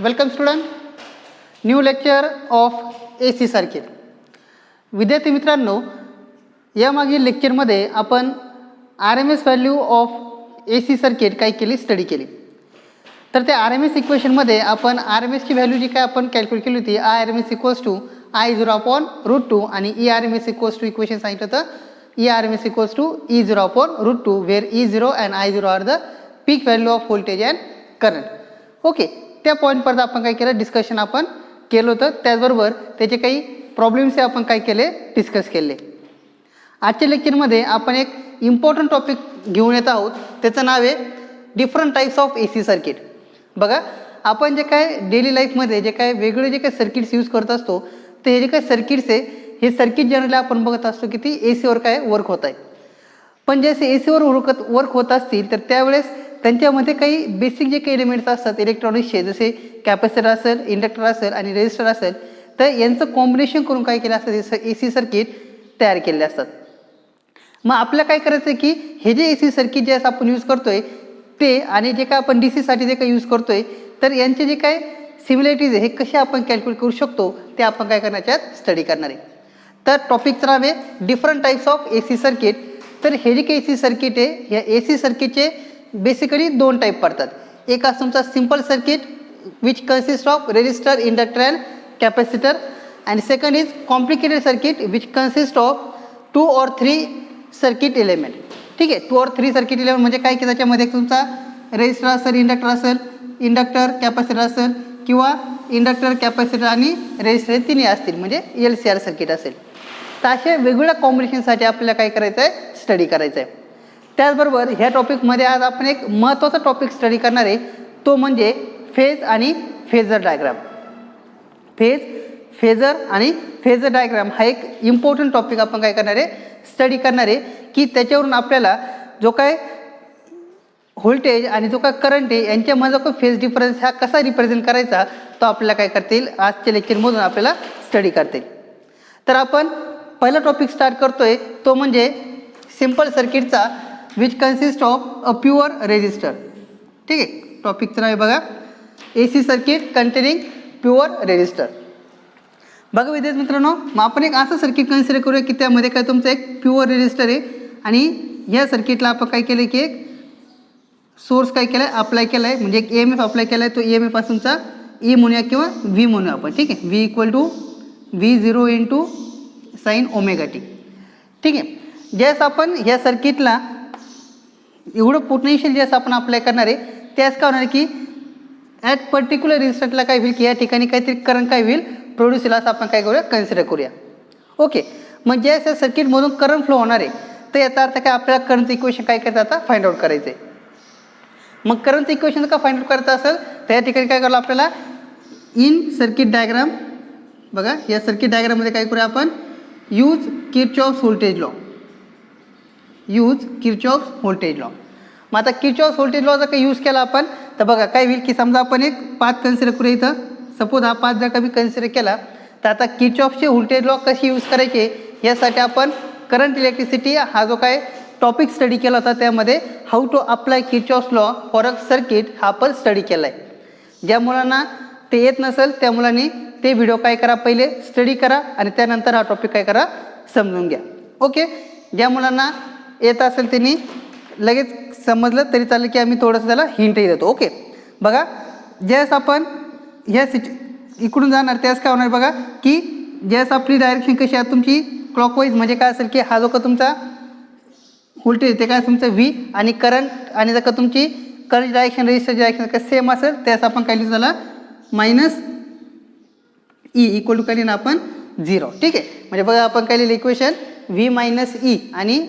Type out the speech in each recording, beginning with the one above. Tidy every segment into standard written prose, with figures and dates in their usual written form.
Welcome student. New lecture of AC circuit. विद्यार्थी मित्रांनो, यामागील लेक्चरमध्ये आपण RMS value of AC circuit काय केली, स्टडी केली. तर त्या RMS इक्वेशनमध्ये आपण RMSची व्हॅल्यू जी काय आपण कॅल्क्युलेट केली होती, IRMS इक्वल्स टू I0/√2 आणि ERMS इक्वल्स टू इक्वेशन सांगितलं होतं ERMS equals to E0/√2 where E0 and I0 are the peak value of voltage and current. Okay, त्या पॉईंटपर्यंत आपण काय केलं, डिस्कशन आपण केलं होतं. त्याचबरोबर त्याचे काही प्रॉब्लेम्स आपण काय केले, डिस्कस केले. आजच्या लेक्चरमध्ये आपण एक इम्पॉर्टंट टॉपिक घेऊन येत आहोत. त्याचं नाव आहे different types of AC circuit. बघा, आपण जे काय डेली लाईफमध्ये जे काय वेगळे जे काही सर्किट्स यूज करत असतो, तर हे जे काही सर्किट्स आहे, हे सर्किट जनरली आपण बघत असतो की ती ACवर काय वर्क होत आहे. पण जसे ACवर वर्क होत असतील तर त्यावेळेस त्यांच्यामध्ये काही बेसिक जे काही एलिमेंट्स असतात इलेक्ट्रॉनिक्सचे, जसे कॅपॅसिटर असेल, इंडक्टर असेल आणि रेजिस्टर असेल, तर यांचं कॉम्बिनेशन करून काय केलं असतं, AC सर्किट तयार केलेले असतात. मग आपल्याला काय करायचं आहे की हे जे AC सर्किट जे आपण यूज करतोय ते आणि जे काय आपण DC साठी जे काही यूज करतोय, तर यांचे जे काय सिमिलॅरिटीज आहे हे कसे आपण कॅल्क्युलेट करू शकतो ते आपण काय करण्याच्या स्टडी करणार आहे. तर टॉपिकचं नाव आहे different types of AC circuit. तर हे जे काही AC सर्किट आहे, या AC सर्किटचे बेसिकली दोन टाईप पडतात. एक असं तुमचा simple circuit which consist of resistor, inductor and capacitor, and second is complicated circuit which consist of 2 or 3 circuit element. ठीक आहे, 2 or 3 सर्किट एलिमेंट म्हणजे काय की त्याच्यामध्ये तुमचा रेजिस्टर असेल, इंडक्टर असेल, इंडक्टर कॅपॅसिटर असेल किंवा इंडक्टर कॅपॅसिटर आणि रेजिस्टर तिन्ही असतील म्हणजे LCR सर्किट असेल. तर अशा वेगवेगळ्या कॉम्बिनेशनसाठी आपल्याला काय करायचं आहे, स्टडी करायचं आहे. त्याचबरोबर ह्या टॉपिकमध्ये आज आपण एक महत्त्वाचा टॉपिक स्टडी करणार आहे, तो म्हणजे फेज आणि फेजर डायग्राम. फेजर आणि फेजर डायग्राम हा एक इम्पॉर्टंट टॉपिक आपण काय करणार आहे, स्टडी करणार आहे की त्याच्यावरून आपल्याला जो काय व्होल्टेज आणि जो काय करंट आहे यांच्यामध्ये जो काय फेज डिफरन्स हा कसा रिप्रेझेंट करायचा तो आपल्याला काय करता येईल, आजच्या लेक्चरमधून आपल्याला स्टडी करता येईल. तर आपण पहिला टॉपिक स्टार्ट करतोय, तो म्हणजे सिंपल सर्किटचा which consist of a pure resistor. ठीक आहे, टॉपिकचं नाव आहे बघा AC circuit containing pure resistor. बघा विद्यार्थी मित्रांनो, मग आपण एक असं सर्किट कन्सिडर करूया की त्यामध्ये काय तुमचं एक प्युअर रेजिस्टर आहे आणि या सर्किटला आपण काय केलं की एक सोर्स काय केला आहे, अप्लाय केला आहे, म्हणजे एक EMF अप्लाय केला आहे. तो EMF तुमचा E म्हणूया किंवा V म्हणूया आपण. ठीक आहे, V equal to V0 into sine omega T. ठीक आहे, ज्यावेळेस आपण ह्या सर्किटला एवढं पोटेन्शियल ज्यावेळेस आपण अप्लाय करणार आहे, त्याच काय होणार की ॲट पर्टिक्युलर रेजिस्टरला काय होईल की या ठिकाणी काहीतरी करंट काय होईल, प्रोड्यूस होईल असं आपण काय करूया, कन्सिडर करूया. ओके, मग ज्यावेळेस या सर्किटमधून करंट फ्लो होणार आहे, तर याचा अर्थ काय आपल्याला करंटचं इक्वेशन काय करायचं, आता फाइंड आउट करायचं आहे. मग करंटचं इक्वेशन का फाइंड आउट करायचं असेल तर या ठिकाणी काय करायला आपल्याला इन सर्किट डायग्राम. बघा, या सर्किट डायग्राममध्ये काय करूया आपण, यूज किर्चॉफ्स व्होल्टेज लॉ. मग आता किर्चॉफ्स व्होल्टेज लॉ जर काही यूज केला आपण तर बघा काय होईल की समजा आपण एक पाथ कन्सिडर करूया. इथं सपोज हा पाथ जर का मी कन्सिडर केला तर आता किर्चॉफ्सचे व्होल्टेज लॉ कशी यूज करायचे यासाठी आपण करंट इलेक्ट्रिसिटी हा जो काय टॉपिक स्टडी केला होता, त्यामध्ये how to apply Kirchhoff's law for a circuit हा आपण स्टडी केला आहे. ज्या मुलांना ते येत नसेल त्या मुलांनी ते व्हिडिओ काय करा, पहिले स्टडी करा आणि त्यानंतर हा टॉपिक काय करा, समजून घ्या. ओके, ज्या मुलांना येत असेल त्यांनी लगेच समजलं तरी चालेल की आम्ही थोडंसं त्याला हिंटही देतो. ओके, बघा ज्यावेळेस आपण ह्या इकडून जाणार त्यावेळेस काय होणार बघा की ज्यावेळेस आपली डायरेक्शन कशी आहे तुमची क्लॉकवाईज, म्हणजे काय असेल की हा जो का तुमचा व्होल्टेज ते काय तुमचं V आणि करंट आणि जर का तुमची करंट डायरेक्शन रेजिस्टर डायरेक्शन काय सेम असेल त्यास आपण काय लिहितो त्याला मायनस E इक्वल टू काय लिहिणार आपण 0. ठीक आहे, म्हणजे बघा आपण काय लिहिलं इक्वेशन V मायनस E आणि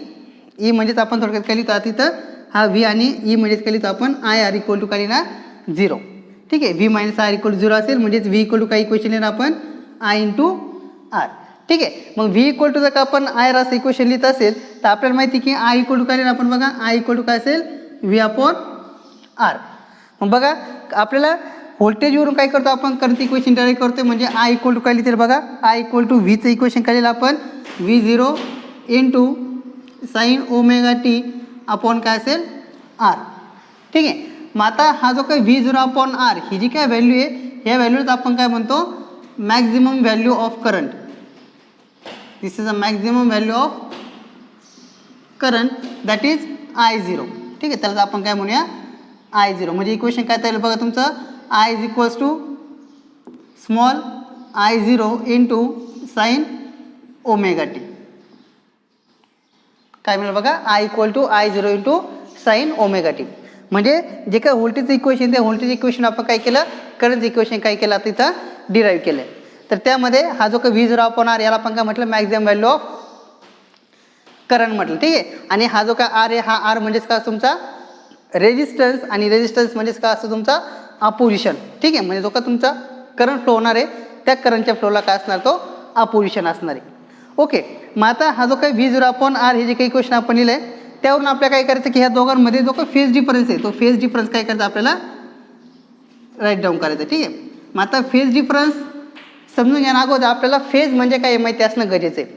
E म्हणजेच आपण थोडक्यात काय लिहितो तिथं हा V आणि E म्हणजेच काय लिहितो आपण IR इक्वल टू काय लिहिणार 0. ठीक आहे, V minus R equal to 0 असेल म्हणजेच V इक्वल टू काय इक्वेशन लिहिणार आपण I इंटू R. ठीक आहे, मग V इक्वल टू जर का आपण IR असं इक्वेशन लिहित असेल तर आपल्याला माहिती की I इक्वल टू काय लिहिणार आपण बघा I इक्वल टू काय असेल V अपॉन R. मग बघा आपल्याला व्होल्टेजवरून काय करतो आपण करंट इक्वेशन डायरेक्ट करतो, म्हणजे I इक्वल टू काय लिहिते बघा I इक्वल टू Vचं इक्वेशन काय लिहिलं आपण V0 into sine omega T upon काय असेल R. ठीक आहे, मग आता हा जो काही V0 अपॉन R ही जी काय व्हॅल्यू आहे ह्या व्हॅल्यूज आपण काय म्हणतो, maximum value of current. This is a maximum value of current that is I0. ठीक आहे, त्याला आपण काय म्हणूया I0. म्हणजे इक्वेशन काय तयार बघा तुमचं, I is equals to small I0 into sine omega T. काय मिळेल बघा, I equal to I0 into sine omega T. म्हणजे जे काय व्होल्टेज इक्वेशन, त्या व्होल्टेज इक्वेशन आपण काय केलं, करंट इक्वेशन काय केलं आता इथं डिराईव्ह केलं. तर त्यामध्ये हा जो काही V0 अपॉन R याला आपण काय म्हटलं, मॅक्झिमम व्हॅल्यू ऑफ करंट म्हटलं. ठीक आहे, आणि हा जो काय R आहे, हा R म्हणजेच का तुमचा रेजिस्टन्स, आणि रेजिस्टन्स म्हणजेच का असं तुमचा अपोजिशन. ठीक आहे, म्हणजे जो का तुमचा करंट फ्लो होणार आहे त्या करंटच्या फ्लोला काय असणार, तो अपोजिशन असणार आहे. ओके, मग आता हा जो काही V0 अपॉन R हे जे काही इक्वेशन आपण लिहिलं आहे त्यावरून आपल्याला काय करायचं की ह्या दोघांमध्ये जो काही फेज डिफरन्स आहे तो फेज डिफरन्स काय करायचा आपल्याला राईट डाऊन करायचं. ठीक आहे, मग आता फेज डिफरन्स समजून घ्या ना. अगोदर आपल्याला फेज म्हणजे काय माहिती असणं गरजेचं आहे.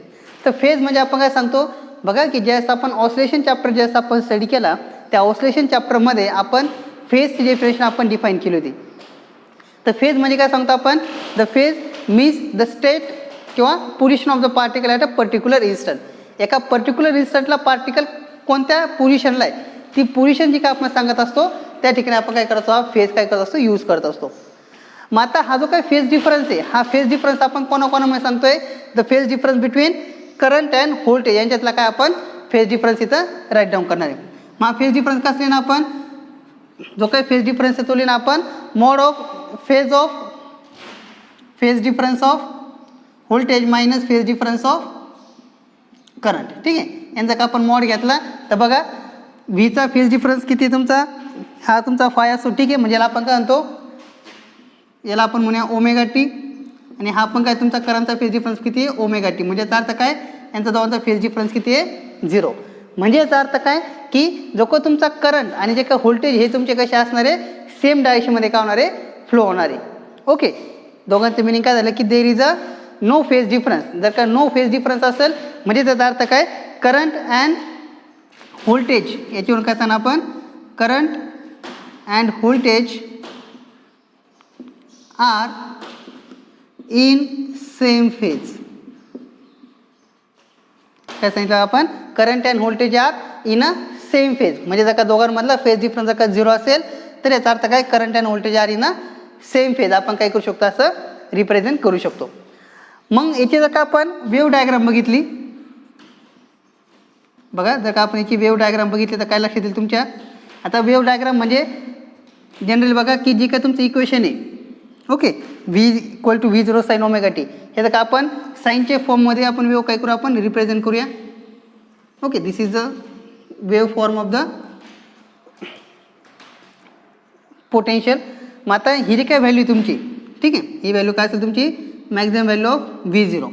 तर फेज म्हणजे आपण काय सांगतो बघा की ज्यावेळेस आपण ऑसिलेशन चॅप्टर ज्यावेळेस आपण स्टडी केला त्या ऑसिलेशन चॅप्टरमध्ये आपण फेजची डेफिनेशन आपण डिफाईन केली होती. तर फेज म्हणजे काय सांगतो आपण, the phase means the state किंवा position of the particle at a particular instant. एका पर्टिक्युलर इन्स्टंटला पार्टिकल कोणत्या पोझिशनला आहे ती पोझिशन जी काय आपण सांगत असतो त्या ठिकाणी आपण काय करतो, हा फेज काय करत असतो, यूज करत असतो. मग आता हा जो काय फेज डिफरन्स आहे हा फेज डिफरन्स आपण कोणाकोणामध्ये सांगतोय, the phase difference between current and voltage यांच्यातला काय आपण फेज डिफरन्स इथं राईट डाऊन करणार आहे. मग हा फेज डिफरन्स कसं लिहिणार आपण, जो काही फेज डिफरन्स आहे तो लिहिणार आपण mod of phase difference off voltage minus phase difference of current. ठीक आहे, यांचा का आपण मॉड घेतला तर बघा व्हीचा फेज डिफरन्स किती आहे तुमचा, हा तुमचा फाय असतो. ठीक आहे, म्हणजे याला आपण काय म्हणतो, याला आपण म्हणूया ओमेगा टी, आणि हा पण काय तुमचा करंटचा फेज डिफरन्स किती आहे, ओमेगा टी. म्हणजे याचा अर्थ काय, यांचा दोघांचा फेज डिफरन्स किती आहे, 0. म्हणजे याचा अर्थ काय की जो का तुमचा करंट आणि जे काय व्होल्टेज हे तुमचे कसे असणार आहे, सेम डायरेक्शनमध्ये काय होणार आहे, फ्लो होणार आहे. ओके, दोघांचं मिनिंग काय झालं की there is a no phase difference. जर का नो फेज डिफरन्स असेल म्हणजे त्याचा अर्थ काय, करंट अँड व्होल्टेज याच्यावरून काय सांगणार आपण, current and voltage are in same phase. काय सांगितलं आपण, current and voltage are in a same phase. म्हणजे जर का दोघांमधला फेज डिफरन्स जर का 0 असेल तर याचा अर्थ काय, current and voltage are in a same phase आपण काय करू शकतो, असं रिप्रेझेंट करू शकतो. मग याची जर का आपण वेव्ह डायग्राम बघितली बघा, जर का आपण याची वेव्ह डायग्राम बघितली तर काय लक्षात येईल तुमच्या. आता वेव्ह डायग्राम म्हणजे जनरली बघा की जी काय तुमचं इक्वेशन आहे, okay, V equal to V0 sine omega T, हे जर का आपण साईनच्या फॉर्ममध्ये आपण वेव्ह काय करू, आपण रिप्रेझेंट करूया. Okay, this is the wave form of the potential. मग आता ही जी काय व्हॅल्यू तुमची, ठीक आहे, ही व्हॅल्यू काय असेल तुमची, maximum value of V0.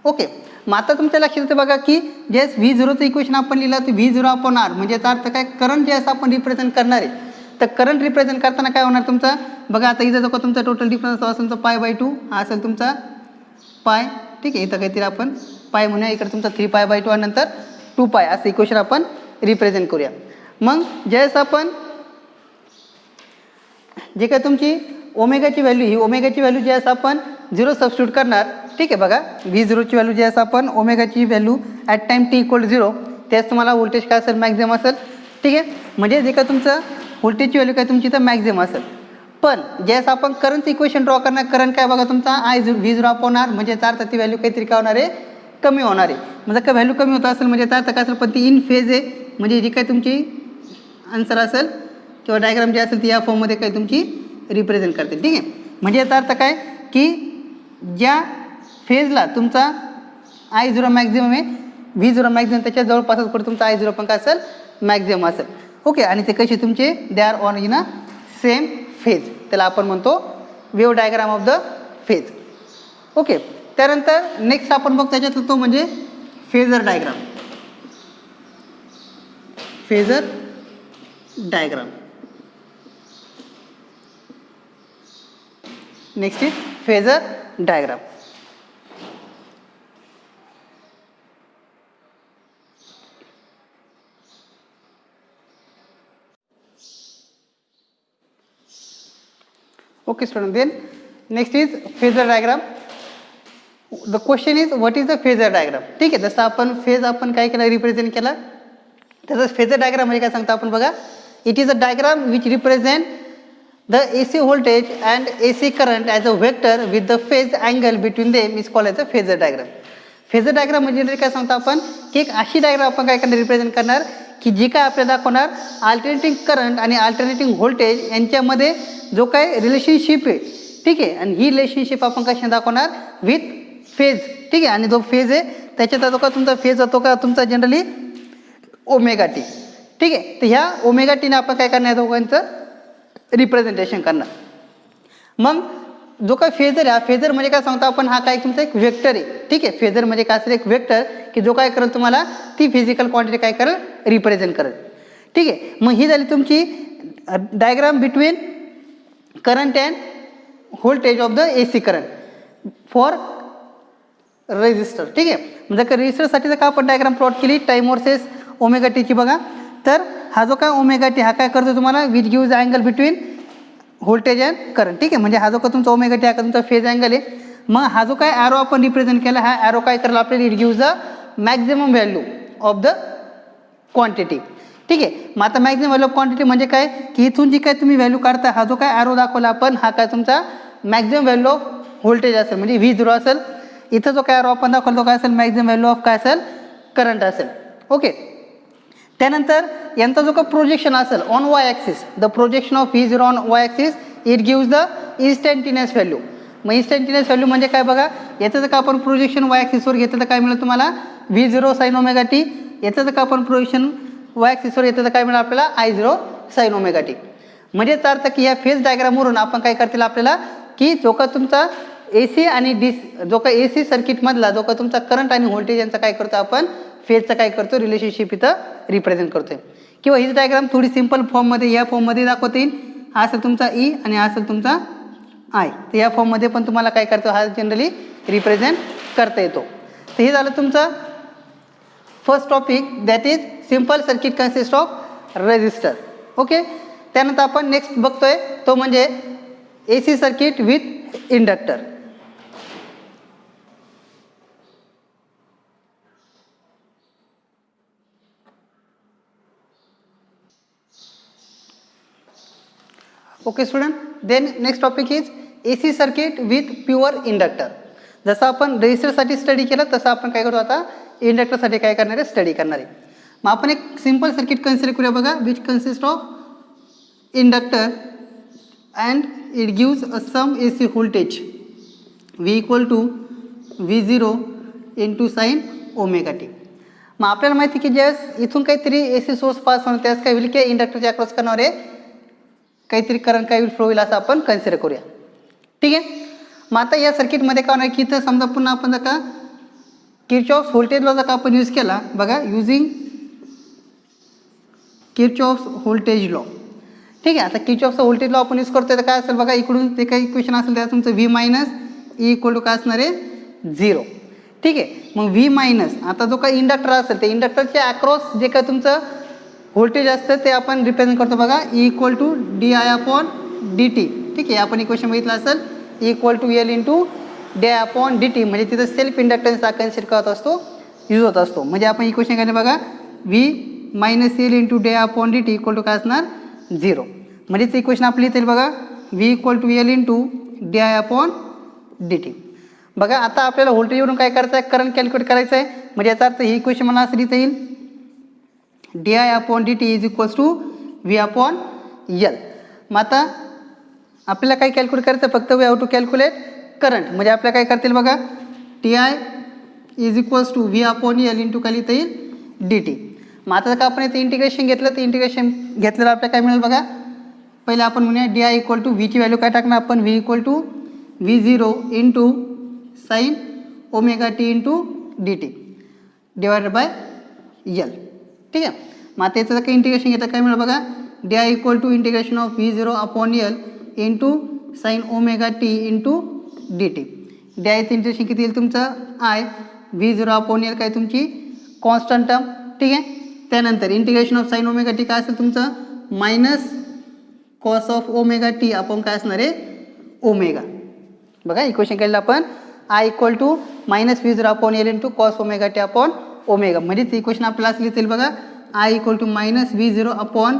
Okay, मग आता तुमच्या लक्षात येतं बघा की ज्यावेळेस V0चं इक्वेशन आपण लिहिलं तर V0 अपॉन R म्हणजे याचा अर्थ काय, करंट ज्यावेळेस आपण रिप्रेझेंट करणार आहे तर करंट रिप्रेझेंट करताना काय होणार तुमचा बघा. आता इथं जो का तुमचा टोटल डिफरन्स असेल तर π/2 हा असेल तुमचा पाय. ठीक आहे, इथं काहीतरी आपण पाय म्हणूया, इकडे तुमचा 3π/2 आणि नंतर 2π असं इक्वेशन आपण रिप्रेझेंट करूया. मग ज्यावेळेस आपण जे काय तुमची ओमेगाची व्हॅल्यू, ही ओमेगाची व्हॅल्यू ज्यावेळेस आपण 0 सबस्टिट्यूट करणार, ठीक आहे, बघा V0ची व्हॅल्यू ज्यावेळेस आपण ओमेगाची value at time t equal 0 त्यावेळेस तुम्हाला व्होल्टेज काय असेल, मॅक्झिमम असेल. ठीक आहे, म्हणजे जे काय तुमचं व्होल्टेजची व्हॅल्यू काय तुमची तर मॅक्झिमम असेल. पण ज्यावेळेस आपण करंटचं इक्वेशन ड्रॉ करणार, करंट काय बघा तुमचा V0 अपॉन R म्हणजे याचा अर्थ ती व्हॅल्यू काहीतरी काय होणार आहे, कमी होणार आहे. म्हणजे काय व्हॅल्यू कमी होत असेल म्हणजे याचा अर्थ काय असेल, पण ती इन फेज आहे. म्हणजे जी काय तुमची आन्सर असेल किंवा डायग्राम जी असेल ती या फॉर्ममध्ये काय तुमची रिप्रेझेंट करते. ठीक आहे, म्हणजे याचा अर्थ काय की ज्या फेजला तुमचा I0 मॅक्झिमम आहे, V0 मॅक्झिमम त्याच्या जवळपासच कुठे तुमचा I0 पण काय असेल, मॅक्झिमम असेल. ओके, आणि ते कसे तुमचे they are on in a same phase, त्याला आपण म्हणतो wave diagram of the phase. Okay, त्यानंतर नेक्स्ट आपण बघतो त्याच्यात तो म्हणजे phasor diagram. Phasor diagram next is phasor diagram. Okay student, then next is phasor diagram. The question is what is the phasor diagram. ठीक आहे, जसं आपण फेज आपण काय केलं, रिप्रेझेंट केला, तसंच फेजर डायग्राम म्हणजे काय सांगतो आपण बघा. It is a diagram which represent the AC voltage and AC current as a vector with the phase angle between them is called as a phasor diagram. Phasor diagram म्हणजे काय सांगतो आपण की एक अशी डायग्राम आपण काय करणार, रिप्रेझेंट करणार की जी काय आपल्याला दाखवणार अल्टरनेटिंग करंट आणि अल्टरनेटिंग व्होल्टेज यांच्यामध्ये जो काय रिलेशनशिप आहे. ठीक आहे, आणि ही रिलेशनशिप आपण कशा दाखवणार विथ फेज. ठीक आहे, आणि जो फेज आहे त्याच्यात जो का तुमचा फेज होतो का तुमचा जनरली ओमेगा टी. ठीक आहे, तर ह्या ओमेगा टीने आपण काय करणार दोघांचं रिप्रेझेंटेशन करणार. मग जो काय फेजर आहे, हा फेजर म्हणजे काय सांगतो आपण, हा काय तुमचा एक वेक्टर आहे. ठीक आहे, फेजर म्हणजे काय असेल, एक वेक्टर की जो काय करेल तुम्हाला ती फिजिकल क्वांटिटी काय करेल, रिप्रेझेंट करेल. ठीक आहे, मग ही झाली तुमची diagram between current and voltage of the AC current for resistor. ठीक आहे, म्हणजे का रेजिस्टरसाठी जर का आपण डायग्राम प्लॉट केली टाइम वर्सेस ओमेगा टीची बघा, तर हा जो काय ओमेगा टी हा काय करतो तुम्हाला which gives angle between voltage and current. ठीक आहे, म्हणजे हा जो का तुमचा ओमेगा टी हा का तुमचा फेज अँगल आहे. मग हा जो काय ॲरो आपण रिप्रेझेंट केला, हा ॲरो काय करेल आपल्याला, it gives the maximum value of the quantity. ठीक आहे, मग आता मॅक्झिमम व्हॅल्यू ऑफ क्वांटिटी म्हणजे काय की इथून जी काय तुम्ही व्हॅल्यू काढता, हा जो काय ॲरो दाखवला आपण, हा काय तुमचा मॅक्झिमम व्हॅल्यू ऑफ व्होल्टेज असेल म्हणजे V0 असेल. इथं जो काय ॲरो आपण दाखवला तो काय असेल, मॅक्झिमम व्हॅल्यू ऑफ काय असेल, करंट असेल. ओके, त्यानंतर यांचा जो का प्रोजेक्शन असेल on Y axis, the projection of V0 on Y axis it gives the instantaneous value. मग इन्स्टंटेनियस व्हॅल्यू म्हणजे काय बघा, याचं जर का आपण प्रोजेक्शन वाय ॲक्सिसवर घेतलं तर काय मिळेल तुम्हाला V0 साइन ओमेगा टी. याचं जर का आपण प्रोजेक्शन वाय ॲक्सिसवर येतं तर काय मिळेल आपल्याला I0 साइन ओमेगा टी. म्हणजे याचा अर्थ की या फेज डायग्रामवरून आपण काय करतील आपल्याला की जो का तुमचा AC आणि जो का AC सर्किटमधला जो का तुमचा करंट आणि व्होल्टेज यांचा काय करतो आपण फेजचं काय करतो रिलेशनशिप इथं रिप्रेझेंट करतोय. किंवा हीच डायग्राम थोडी सिंपल फॉर्ममध्ये या फॉर्ममध्ये दाखवता येईल. हा असेल तुमचा E आणि हा असेल तुमचा I. तर या फॉर्ममध्ये पण तुम्हाला काय करतो हा जनरली रिप्रेझेंट करता येतो. तर हे झालं तुमचं first topic, that is simple circuit consist of resistor. Okay, त्यानंतर आपण नेक्स्ट बघतोय तो म्हणजे AC circuit with inductor. Okay student, then next topic is AC circuit with pure inductor. जसं आपण रेजिस्टरसाठी स्टडी केलं तसं आपण काय करतो आता इंडक्टरसाठी काय करणार आहे, स्टडी करणार आहे. मग आपण एक सिंपल सर्किट कन्सिडर करूया बघा, which consist of inductor and it gives a some AC voltage V equal to V0 into sine omega T. मग आपल्याला माहिती की ज्यावेळेस इथून काहीतरी AC सोर्स पास होणार त्यावेळेस काय होईल की इंडक्टरच्या अक्रॉस करणार आहे काहीतरी करंट काय फ्लो होईल असं आपण कन्सिडर करूया. ठीक आहे, मग आता या सर्किटमध्ये काय होणार की इथं समजा पुन्हा आपण जर का किर्चॉफ्स व्होल्टेज लॉ जर का आपण यूज केला बघा, युझिंग किर्चॉफ्स व्होल्टेज लॉ. ठीक आहे, आता किर्चॉफ्सचा व्होल्टेज लॉ आपण यूज करतोय तर काय असेल बघा, इकडून ते काही इक्वेशन असेल त्यात तुमचं V minus E equal to काय असणार आहे 0. ठीक आहे, मग V मायनस आता जो काही इंडक्टर असेल ते इंडक्टरच्या अक्रॉस जे काय तुमचं व्होल्टेज असतं ते आपण रिप्रेझेंट करतो बघा E इक्वल टू di/dt. ठीक आहे, आपण इक्वेशन बघितलं असेल E equal to L into di/dt. म्हणजे तिथं सेल्फ इंडक्टन्स हा कन्सिडर करत असतो, यूज होत असतो. म्हणजे आपण इक्वेशन काय बघा V minus L into di/dt equal to काय असणार 0. म्हणजे ते इक्वेशन आपली येईल बघा V equal to L into di/dt. बघा आता आपल्याला व्होल्टेजवरून काय करायचं आहे, करंट कॅल्क्युलेट करायचं आहे. म्हणजे याचा अर्थ ही इक्वेशन मला असं लिहिता येईल di/dt is equals to V/L. मग आता आपल्याला काय कॅल्क्युलेट करायचं फक्त we have to calculate current. म्हणजे आपल्याला काय करतील बघा Ti is equals to V/L into काय लिहिता येईल dt. मग आता जर का आपण इथे इंटिग्रेशन घेतलं तर इंटिग्रेशन घेतलेलं आपल्याला काय मिळेल बघा, पहिले आपण म्हणूया di इक्वल टू V ची व्हॅल्यू काय टाकणार आपण V equal to V0 into sine omega T into dt divided by L. ठीक आहे, मग आता याचं काही इंटिग्रेशन घेतं काय मिळेल बघा di equal to integration of V0/L into sine omega T into dt. diचं इंटिग्रेशन किती येईल तुमचं I V0/L काय तुमची कॉन्स्टंट टर्म. ठीक आहे, त्यानंतर integration of sine omega T काय असेल तुमचं minus cos of omega T आपण काय असणार आहे ओमेगा. बघा इक्वेशन केलेलं आपण I equal to minus V zero upon L into cos omega T upon omega. म्हणजेच इक्वेशन आपल्याला असं लिहिता येईल बघा I equal to minus V zero upon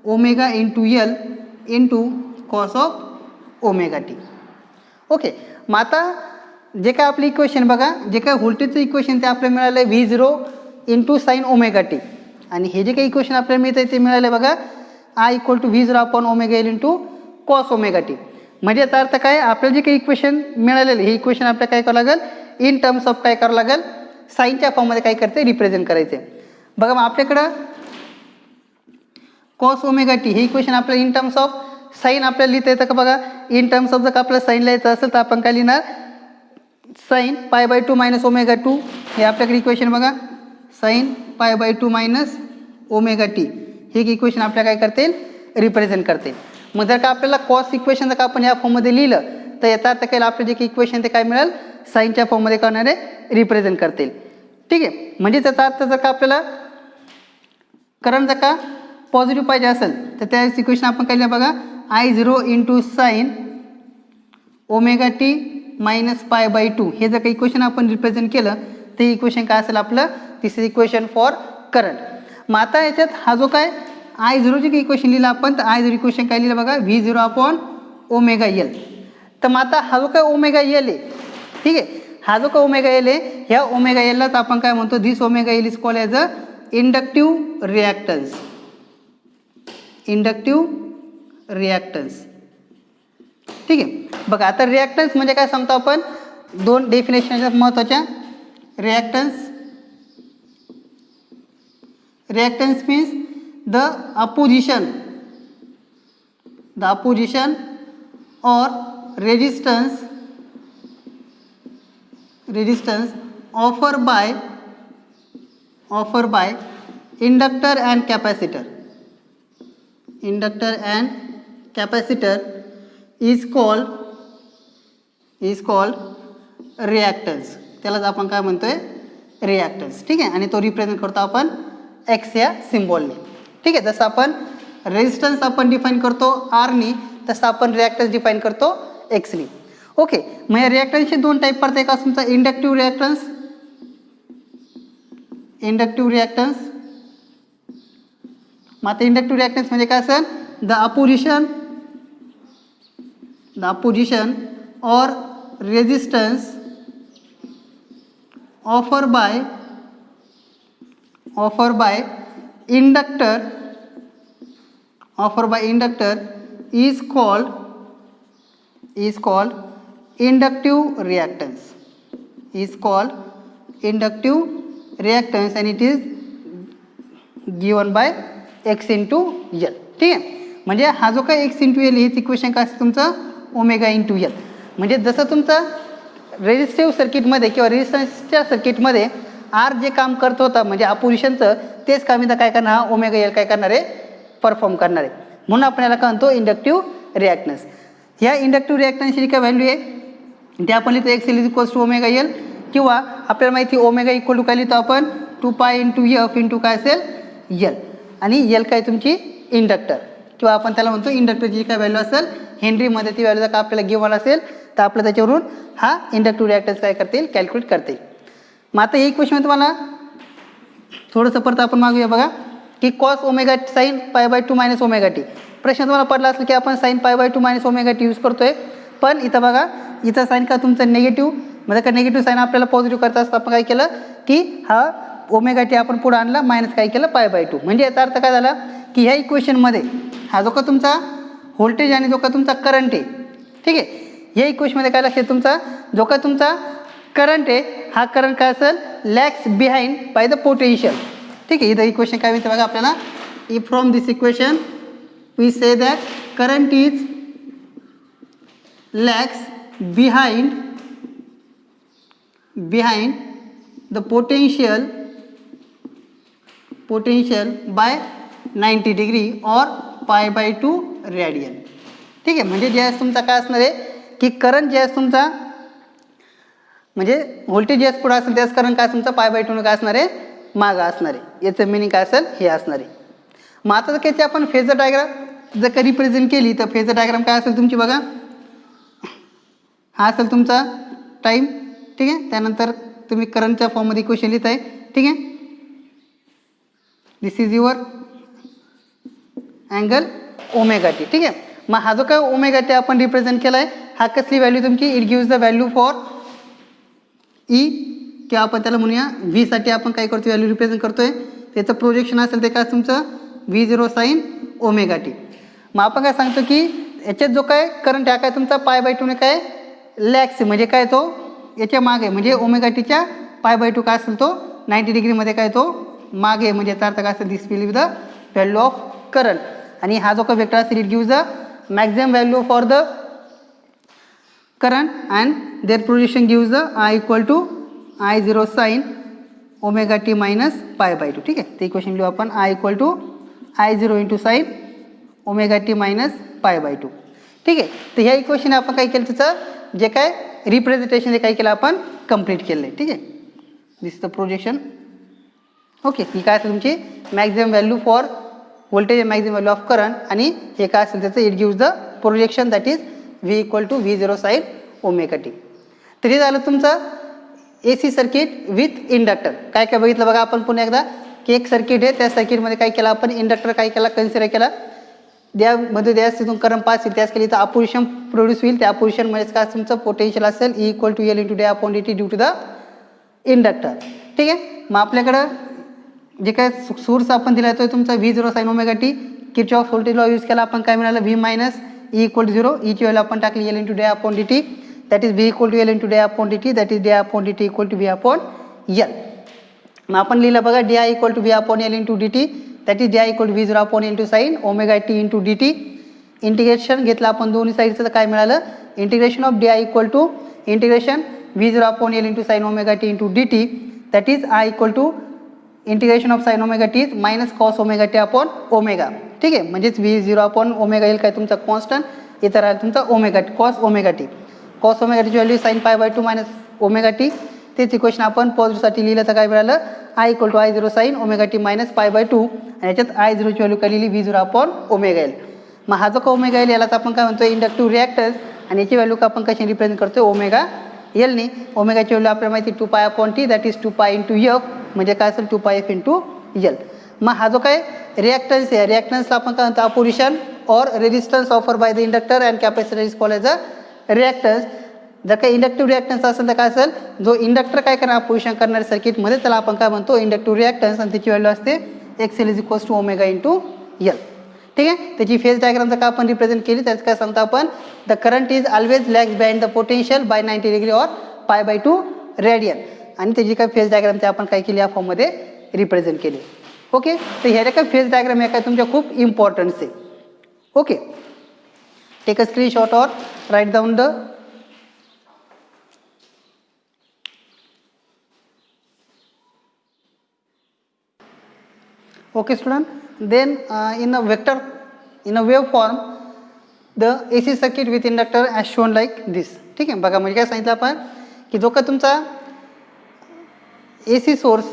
omega into L into cos of omega T. Okay, मग आता जे काय आपलं इक्वेशन बघा, जे काय व्होल्टेजचं इक्वेशन ते आपल्याला मिळालं आहे V zero into sine omega T. आणि हे जे काही इक्वेशन आपल्याला मिळतं आहे ते मिळालं आहे बघा I equal to V zero upon omega L into cos omega T. म्हणजे याचा अर्थ काय, आपल्याला जे काही इक्वेशन मिळालेलं हे इक्वेशन आपल्याला काय करावं लागेल, इन टर्म्स ऑफ काय करावं लागेल, साईनच्या फॉर्ममध्ये काय करते रिप्रेझेंट करायचे. बघा मग आपल्याकडं कॉस ओमेगा टी हे इक्वेशन आपल्याला इन टर्म्स ऑफ साईन आपल्याला लिहिता येतं का बघा. इन टर्म्स ऑफ जर का आपल्याला साईन लिहायचं असेल तर आपण काय लिहिणार, sine pi by two minus omega two. हे आपल्याकडे इक्वेशन बघा sine pi by two minus omega T हे इक्वेशन आपल्याला काय करते रिप्रेझेंट करते. मग जर का आपल्याला कॉस इक्वेशन जर का आपण या फॉर्ममध्ये लिहिलं तर याचा अर्थ काय आपलं जे काही इक्वेशन ते काय मिळेल साईनच्या फॉर्ममध्ये करणारे रिप्रेझेंट करतील. ठीक आहे, म्हणजे त्याचा अर्थ जर का आपल्याला करंट जर का पॉझिटिव्ह पाहिजे असेल तर त्या इक्वेशन आपण काय लिहिलं बघा I zero into sine omega T minus pi by two. हे जर काही इक्वेशन आपण रिप्रेझेंट केलं ते इक्वेशन काय असेल आपलं, दिस इज इक्वेशन फॉर करंट. मग आता याच्यात हा जो काय आय झिरोचे काही इक्वेशन लिहिलं आपण तर आय झिरो इक्वेशन काय लिहिलं बघा V zero upon omega L. तर मग आता हा जो काय ओमेगा एल आहे, ठीक आहे, हा जो काय ओमेगा एल आहे ह्या ओमेगा एललाच आपण काय म्हणतो, this omega L is called as a inductive reactance. Inductive reactance. ठीक आहे, बघा आता रिॲक्टन्स म्हणजे काय सांगतो आपण, दोन डेफिनेशन महत्त्वाच्या. Reactance means the opposition or resistance offered by inductor and capacitor is called reactance. त्यालाच आपण काय म्हणतोय रिॲक्टन्स. ठीक आहे, आणि तो रिप्रेझेंट करतो आपण एक्स या सिम्बॉलने. ठीक आहे, जसं आपण रेजिस्टन्स आपण डिफाईन करतो आरनी तसं आपण रिॲक्टन्स डिफाईन करतो एक्सनी. ओके, मग या रिॲक्टन्सचे दोन टाईप पडते. एक असं तुमचा इंडक्टिव्ह रिॲक्टन्स. मग आता इंडक्टिव्ह रिॲक्टन्स म्हणजे काय असेल, the opposition or resistance offer by inductor is called inductive reactance. And it is given by x into l. ठीक आहे, म्हणजे हा जो काय x into l हेच इक्वेशन काय असतं तुमचं ओमेगा इंटू एल. म्हणजे जसं तुमचं रेजिस्टिव्ह सर्किटमध्ये किंवा रेजिस्टन्सच्या सर्किटमध्ये आर जे काम करत होता म्हणजे अपोजिशनचं तेच काम इथं काय करणार, हा ओमेगा एल काय करणार आहे, परफॉर्म करणार आहे. म्हणून आपण याला काय म्हणतो इंडक्टिव्ह रिॲक्टन्स. ह्या इंडक्टिव्ह रिॲक्टन्सची काय व्हॅल्यू आहे ते आपण लिहितो X L is equals to omega L, किंवा आपल्याला माहिती ओमेगा इक्वल टू काय लिहितो आपण 2 पाय इंटू एफ इंटू काय असेल एल. आणि एल काय तुमची इंडक्टर, किंवा आपण त्याला म्हणतो इंडक्टरची काय व्हॅल्यू असेल हेनरीमध्ये ती व्हॅल्यू जर का आपल्याला गिव्हन असेल तर आपलं त्याच्यावरून हा इंडक्टिव्ह रिॲक्टन्स काय करतील कॅल्क्युलेट करते. मग आता हे इक्वेशन तुम्हाला थोडंसं परत आपण मागूया बघा की cos omega sine pi by two minus omega t. प्रश्न तुम्हाला पडला असेल की आपण sine pi by two minus omega t use करतोय, पण इथं बघा इथं साईन का तुमचं निगेटिव्ह, म्हणजे का निगेटिव्ह साईन आपल्याला पॉझिटिव्ह करता असतं आपण काय केलं की हा ओमेगा टी आपण पुढे आणला मायनस काय केलं पाय बाय टू. म्हणजे याचा अर्थ काय झाला की ह्या इक्वेशनमध्ये हा जो का तुमचा व्होल्टेज आणि जो का तुमचा करंट आहे, ठीक आहे, या इक्वेशनमध्ये काय लक्षात तुमचा जो का तुमचा करंट आहे हा करंट काय असेल lags behind by the potential. ठीक आहे, इथं इक्वेशन काय म्हणते बघा आपल्याला, if from this equation we say that current is lags behind the potential by 90 degree or pi by 2 radian. ठीक आहे, म्हणजे ज्यावेळेस तुमचा काय असणार आहे की करंट ज्यावेळेस तुमचा म्हणजे व्होल्टेज ज्यावेळेस पुढे असेल त्याच करंट काय तुमचा पाय बाय 2 काय असणार आहे मागं असणार आहे. याचं मिनिंग काय असेल हे असणार आहे. मग आता जर त्याची आपण फेजर डायग्राम जर का रिप्रेझेंट केली तर फेजर डायग्राम काय असेल तुमची बघा, हा असेल तुमचा टाईम, ठीक आहे. त्यानंतर तुम्ही करंटच्या फॉर्ममध्ये इक्वेशन लिहित आहे, ठीक आहे. This is your angle omega T, ठीक आहे. मग हा जो काय ओमेगा टी आपण रिप्रेझेंट केला आहे, हा कसली व्हॅल्यू तुमची, it gives the value for E, किंवा आपण त्याला म्हणूया व्ही साठी आपण काय करतो, व्हॅल्यू रिप्रेझेंट करतोय. त्याचं प्रोजेक्शन असेल ते काय तुमचं V0 साईन ओमेगा टी. मग आपण काय सांगतो की याच्यात जो काय करंट आहे काय तुमचा π/2 ने काय लॅक्स, म्हणजे काय तो याच्या मागे, म्हणजे ओमेगा टीच्या π/2 काय असेल तो 90 डिग्रीमध्ये काय तो मागे, म्हणजे याचा अर्थ काय असेल, this will be the value of current. आणि हा जो काय वेक्टर असेल, it gives the maximum value for the current and their position gives the I equal to I0 sin omega t minus π/2, ठीक आहे. ते इक्वेशन लिहू आपण, I equal to I0 into sin omega t minus π/2, ठीक आहे. तर ह्या equation आपण काय केलं, त्याचं जे काय रिप्रेझेंटेशन काय केलं आपण कंप्लीट केलं आहे, ठीक आहे. This the projection. ओके, ही काय असेल तुमची maximum value for voltage and maximum value of current, आणि हे काय असेल त्याचं it gives the projection that is V equal to V0 sine omega t. तर हे झालं तुमचं AC सर्किट विथ इंडक्टर. काय काय बघितलं बघा आपण पुन्हा एकदा, की एक सर्किट आहे, त्या सर्किटमध्ये काय केलं आपण, इंडक्टर काय केला कन्सिडर केला, त्यामध्ये द्यास तिथून करंट पास होईल, त्याच केली तर अपोजिशन प्रोड्यूस होईल, त्या अपोजिशनमध्येच काय तुमचं पोटेन्शियल असेल E equal to L into d upon dt due to the inductor, ठीक आहे. मग आपल्याकडं जे काय सोर्स आपण दिला तो तुमचा V0 sine omega t, Kirchhoff voltage law use केला आपण, काय मिळालं V minus E equal to 0, E ची व्हॅल्यू आपण टाकली L into d upon dt, that is V equal to L into d upon dt, that is d upon dt equal to V upon L. मग आपण लिहिलं बघा di equal to V upon L into dt, that is di equal to V0 upon into sin omega t into dt. Integration घेतलं आपण दोन्ही साईडचं, तर काय मिळालं, integration of di equal to integration V0 upon L into sin omega t into dt, that is I equal to integration of sine omega T minus cos omega T upon omega, ठीक आहे. म्हणजेच V0 upon omega येईल काय तुमचा constant, इथं राहील तुमचा omega T, cos omega T. Cos omega टीची value sine π/2 minus omega T. तेच इक्वेशन आपण पॉझिटिव्हसाठी लिहिलं तर काय मिळालं, I equal to I0 sine omega T minus π/2, आणि याच्यात I0 ची व्हॅल्यू काय लिहिली V0 अपॉन ओमेगा एल. मग हा जो का ओमेगा एल यालाच आपण काय म्हणतो इंडक्टिव्ह रिॲक्टन्स, आणि याची व्हॅल्यू का आपण कशी रिप्रेझेंट करतो ओमेगा एलनी. ओमेगाची व्हॅल्यू आपल्याला माहिती 2π/T, that is 2π into f, म्हणजे काय असेल 2πf into L. मग हा जो काय रिॲक्टन्स आहे, रिॲक्टन्सला आपण काय म्हणतो opposition or resistance offer by the inductor and capacitor is called as a reactance. जर काही इंडक्टिव्ह रिॲक्टन्स असेल तर काय असेल, जो इंडक्टर काय करणार अपोजिशन करणाऱ्या सर्किटमध्ये त्याला आपण काय म्हणतो इंडक्टिव्ह रिॲक्टन्स, आणि त्याची व्हॅल्यू असते XL is equals to omega into L, ठीक आहे. त्याची फेज डायग्राम जर का आपण रिप्रेझेंट केली त्याचं काय सांगतो आपण, the current is always lags behind the potential by 90 degree or π/2 radian, आणि त्याची काय फेज डायग्राम ते आपण काय केली या फॉर्ममध्ये रिप्रेझेंट केली. ओके, तर ह्या काय फेज डायग्राम या काय तुमच्या खूप इम्पॉर्टन्स आहे. ओके, टेक अ स्क्रीनशॉट और write down the okay student. Then in a vector, in a wave form, the AC circuit with inductor as shown like this, ठीक आहे. बघा म्हणजे काय सांगितलं आपण की जो का तुमचा AC सोर्स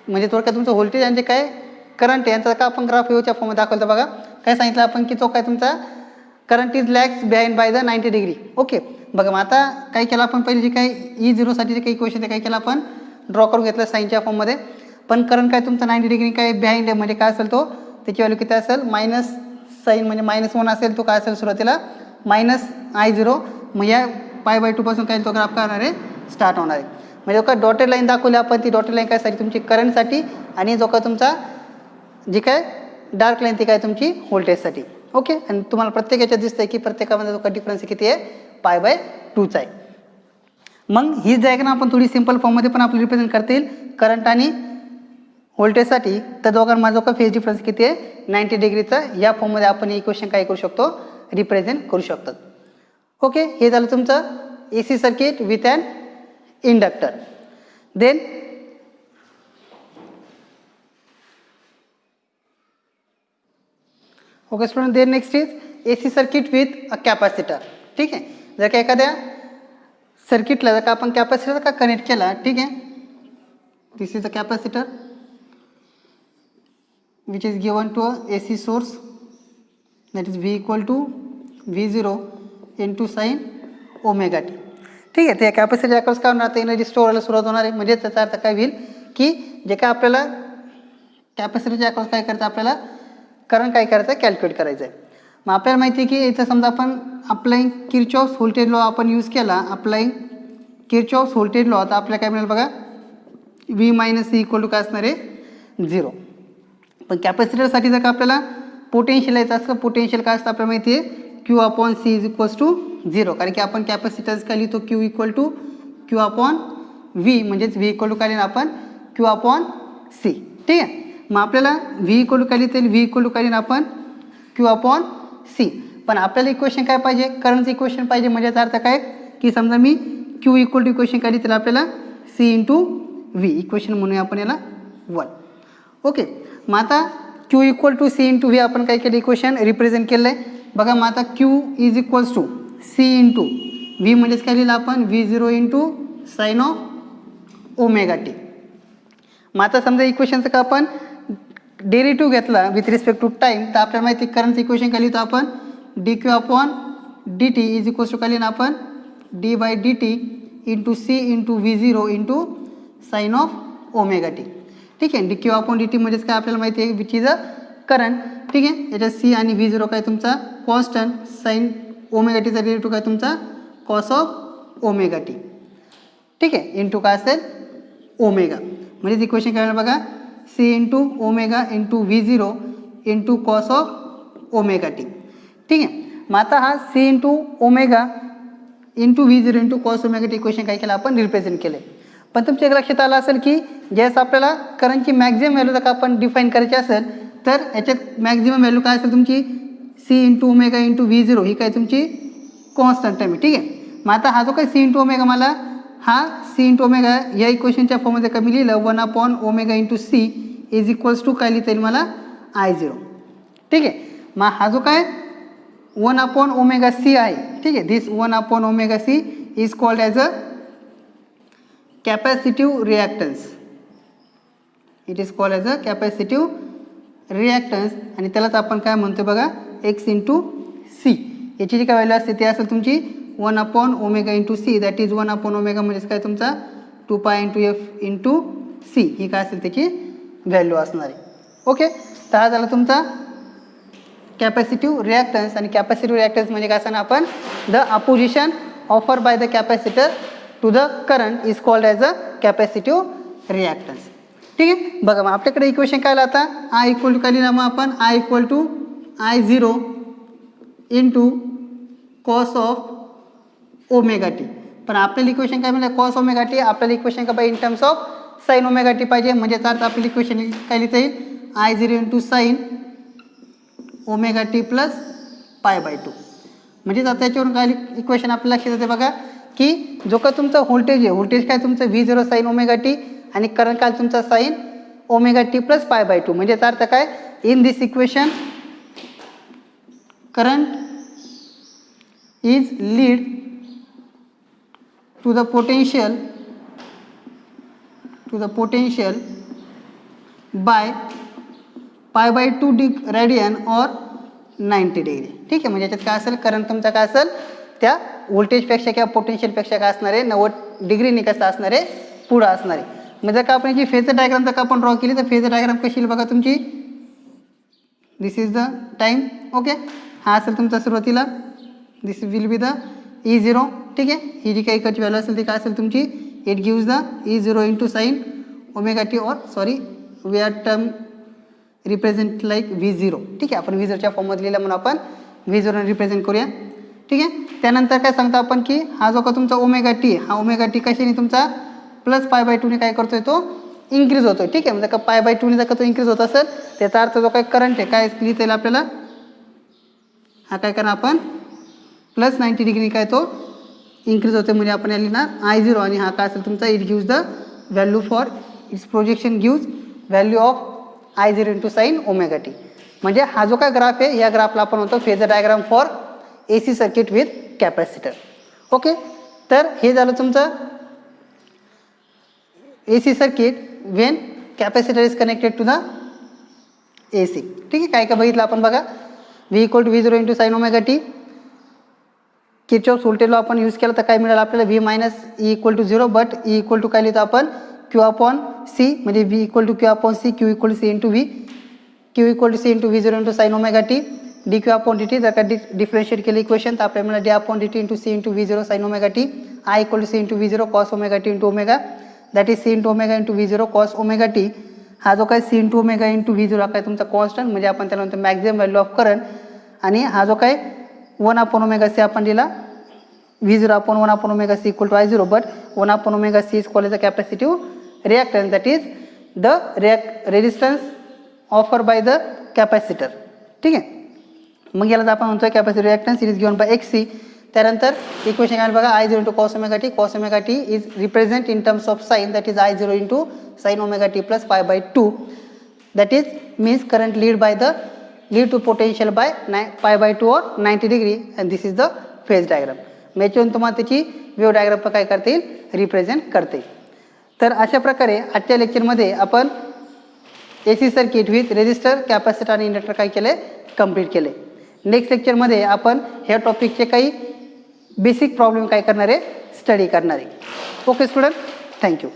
म्हणजे थोडक्यात तुमचं व्होल्टेज आणि जे काय करंट यांचा का आपण ग्राफ वेव्हच्या फॉर्ममध्ये दाखवलं. बघा काय सांगितलं आपण की जो काय तुमचा current is lags behind by the 90 degree. Okay, बघा मग आता काय केलं आपण पहिले जे काय E0 साठी जे काही इक्वेशन ते काय केलं आपण ड्रॉ करून घेतलं साईनच्या फॉर्ममध्ये. पण करंट काय तुमचा 90 डिग्री काय बिहाइंड आहे, म्हणजे काय असेल तो त्याची व्हॅल्यू किती असेल मायनस साईन, म्हणजे -1 असेल तो काय असेल सुरुवातीला -I0. मग या π/2 पासून काय तो ग्राफ काय होणार आहे स्टार्ट होणार आहे. म्हणजे जो काय डॉटेड लाईन दाखवली आपण ती डॉटेड लाईन काय साठी तुमची करंटसाठी, आणि जो काय तुमचा जी काय डार्क लाईन ती काय तुमची व्होल्टेजसाठी. ओके, आणि तुम्हाला प्रत्येक याच्यात दिसतंय की प्रत्येकामध्ये जो काय डिफरन्स किती आहे π/2चा आहे. मग ही डायग्राम आपण थोडी सिंपल फॉर्ममध्ये पण आपल्याला रिप्रेझेंट करता येईल करंट आणि व्होल्टेजसाठी. तर दोघांमध्ये जो काय फेज डिफरन्स किती आहे 90 डिग्रीचा. या फॉर्ममध्ये आपण ही इक्वेशन काय करू शकतो रिप्रेझेंट करू शकतो. ओके, हे झालं तुमचं AC circuit with an inductor. Then okay student, then next is AC circuit with a capacitor. ठीक आहे, जर का एखाद्या सर्किटला जर का आपण कॅपॅसिटर का कनेक्ट केला, ठीक आहे, this is a capacitor which is given to a AC source, that is V equal to V0 into sin omega T. ठीक आहे. ते कॅपॅसिटर अक्रॉस काय होणार, आता एनर्जी स्टोअर व्हायला सुरुवात होणार आहे. म्हणजे त्याचा अर्थ काय होईल की जे काय आपल्याला कॅपॅसिटरच्या अक्रॉस काय करायचं, आपल्याला करंट काय करायचं आहे, कॅल्क्युलेट करायचं आहे. मग आपल्याला माहिती आहे की इथं समजा आपण अप्लाइंग किर्चॉफ्स व्होल्टेज लॉ आपण यूज केला, अप्लाइंग किर्चॉफ्स व्होल्टेज लॉ, तर आपल्याला काय मिळेल बघा, V minus C equal to काय असणार आहे, 0. पण कॅपॅसिटरसाठी जर का आपल्याला पोटेन्शियल यायचं असतं, पोटेन्शियल काय असतं आपल्याला माहिती आहे, Q upon C is equals to 0. कारण की आपण कॅपॅसिटन्स काय लिहितो, Q equal to Q upon V, म्हणजेच व्ही इक्वल टू काय लिहिणार आपण, क्यू अपॉन सी. ठीक आहे. मग आपल्याला व्ही इक्वल टू काय लिहिता येईल, व्ही इक्वल टू काय लिहिणार आपण, क्यू अपॉन सी. पण आपल्याला इक्वेशन काय पाहिजे, करंटचं इक्वेशन पाहिजे. म्हणजे याचा अर्थ काय की समजा मी क्यू इक्वल टू इक्वेशन काय लिहितील आपल्याला सी इंटू व्ही, इक्वेशन म्हणूया आपण याला 1. ओके. मग आता Q equal to C into V आपण काय केलं, इक्वेशन रिप्रेझेंट केलं आहे बघा. मग आता Q is equals to C into V, म्हणजेच काय लिहिलं आपण, V0 into sine of omega T. मग आता समजा इक्वेशनचं का आपण डेरिव्हेटिव्ह घेतला विथ रिस्पेक्ट टू टाईम, तर आपल्याला माहिती करंटचं इक्वेशन काय लिहितो आपण, d Q upon d t is equals to काय लिहिणार आपण, d by d t into C into V0 into sine of omega T. ठीक आहे. D Q upon d t म्हणजेच काय आपल्याला माहिती आहे, विच इज अ करंट. ठीक आहे. याच्यात सी आणि V0 काय तुमचा कॉन्स्टंट, साइन ओमेगा टीचा डेरिव्हेटिव्ह काय तुमचा कॉस ऑफ ओमेगा टी. ठीक आहे. इंटू काय असेल, ओमेगा. म्हणजे इक्वेशन काय बघा, C into omega into V0 into cos of omega T. ठीक आहे. मग आता हा C into omega into V0 into cos omega t equation काय केलं आपण, रिप्रेझेंट केले. पण तुमच्या एक लक्षात आलं असेल की ज्यावेळेस आपल्याला करंटची मॅक्झिमम व्हॅल्यू जर का आपण डिफाईन करायची असेल, तर याच्यात मॅक्झिमम व्हॅल्यू काय असेल तुमची, C into omega into V0 ही काय तुमची कॉन्स्टंट टाईम आहे. ठीक आहे. मग आता हा जो काय सी इंटू ओमेगा, मला हा सी इंटू ओमेगा या इक्वेशनच्या फॉर्ममध्ये कमी लिहिलं, 1 upon omega into C is equals to काय लिहिता येईल मला, I0. ठीक आहे. मग हा जो काय 1 अपॉन ओमेगा सी आहे, ठीक आहे, this 1 upon omega C is called as a capacitive reactance. It is called as a capacitive reactance. आणि त्यालाच आपण काय म्हणतो बघा, एक्स इंटू सी. याची जी काय व्हॅल्यू असते ती असेल तुमची 1 upon omega into C, that is 1 upon omega म्हणजेच काय तुमचा 2 pi into F into C, ही काय असेल त्याची व्हॅल्यू असणार आहे. ओके. तर हा झाला तुमचा कॅपॅसिटिव्ह रिॲक्टन्स. आणि कॅपॅसिटिव्ह रिॲक्टन्स म्हणजे काय असणार, आपण the opposition offer by the capacitor to the current is called as a capacitive reactance. ठीक आहे. बघा मग आपल्याकडे इक्वेशन काय आलं आता, आय इक्वल टू काय लिहिणार मग आपण, I equal to I0 into cos of omega t. पण आपल्याला इक्वेशन काय मिळालं, कॉस ओमेगा टी. आपल्याला इक्वेशन का by in terms of sine omega t पाहिजे. म्हणजे त्यात आपल्याला इक्वेशन काय लिहिता येईल, I0 into sine omega t plus pi by 2. म्हणजेच आता याच्यावरून काय इक्वेशन आपल्याला लक्षात येते बघा, की जो का तुमचा व्होल्टेज आहे, व्होल्टेज काय तुमचं V0 साइन ओमेगा टी आणि करंट काय तुमचा sine omega t plus pi by 2. म्हणजे याचा अर्थ काय, in this equation current is lead to the potential by pi by 2 radian और 90 डिग्री. ठीक आहे. म्हणजे याच्यात काय असेल, करंट तुमचा काय असेल, त्या व्होल्टेजपेक्षा किंवा पोटेन्शियलपेक्षा काय असणार आहे, 90 डिग्रीने कसं असणार आहे, पुढं असणार आहे. म्हणजे जर का आपण जी फेजर डायग्राम जर का आपण ड्रॉ केली, तर फेजर डायग्राम कशी येईल बघा तुमची, दिस इज द टाईम. ओके. हा असेल तुमचा सुरुवातीला, दिस विल बी द E0. ठीक आहे. ही जी काही इकडची व्हॅल्यू असेल ती काय असेल तुमची, it gives the E0 into sine omega T, or sorry we are term represent like V0. ठीक आहे. आपण V0च्या फॉर्ममध्ये लिहिलं म्हणून आपण V0 रिप्रेझेंट करूया. ठीक आहे. त्यानंतर काय सांगतो आपण की हा जो का तुमचा ओमेगा टी, हा ओमेगा टी कशाने तुमचा प्लस पाय बाय 2ने काय करतोय, तो इन्क्रीज होतोय. ठीक आहे. म्हणजे का पाय बाय 2ने जर का तो इन्क्रीज होत असेल, त्याचा अर्थ जो काय करंट आहे काय लिहिता येईल आपल्याला, हा काय करणार आपण प्लस 90 डिग्री काय तो इन्क्रीज होते. म्हणजे आपण या लिहिणार I0. आणि हा काय असेल तुमचा, it gives the value for its projection gives value of I0 into sine omega T. म्हणजे हा जो काय ग्राफ आहे, या ग्राफला आपण म्हणतो phasor diagram for AC circuit with capacitor. Okay. तर हे झालं तुमचं AC circuit when capacitor is connected to the AC. ठीक आहे. काय काय बघितलं आपण बघा, V equal to V0 into sine omega t, Kirchhoff's voltage law आपण यूज केला तर काय मिळालं आपल्याला V minus E equal to 0, but E equal to काय लिहितो आपण क्यू अपॉन सी, म्हणजे V equal to Q upon C, Q equal to C into V, Q equal to C into V 0 into sine omega t, d Q upon d t. जर का differentiate केलं equation तर आपल्याला मिळालं d upon d t into C into V 0 sine omega t, I equal to C into V 0 cos omega T into omega, that is C into omega into V 0 cos omega t. हा जो काय C into omega into V 0 हा काय तुमचा constant, म्हणजे आपण त्याला म्हणतो मॅक्झिमम व्हॅल्यू ऑफ करंट. आणि हा जो काय 1 अपॉन ओमेगा सी आपण दिला V 0 upon 1 upon omega C equal to I 0, but 1 upon omega C is called as a capacitive reactance, that is the resistance offer by the capacitor. ठीक आहे, मग याला आपण म्हणतो capacitive reactance is given by X C. त्यानंतर equation काय बघा I 0 into cos omega T, cos omega t is represent in terms of sine, that is I 0 into sine omega t plus pi by 2, that is means current lead to potential by pi by 2 और 90 degree, and this is the phase diagram. याच्यावरून तुम्हाला त्याची wave diagram पण काय करता येईल, represent करता येईल. तर अशा प्रकारे आजच्या लेक्चरमध्ये आपण AC circuit with resistor, capacitor आणि इंडक्टर काय केले, कंप्लीट केले. नेक्स्ट लेक्चरमध्ये आपण ह्या टॉपिकचे काही बेसिक प्रॉब्लेम काय करणार आहे, स्टडी करणार आहे. Okay student, thank you.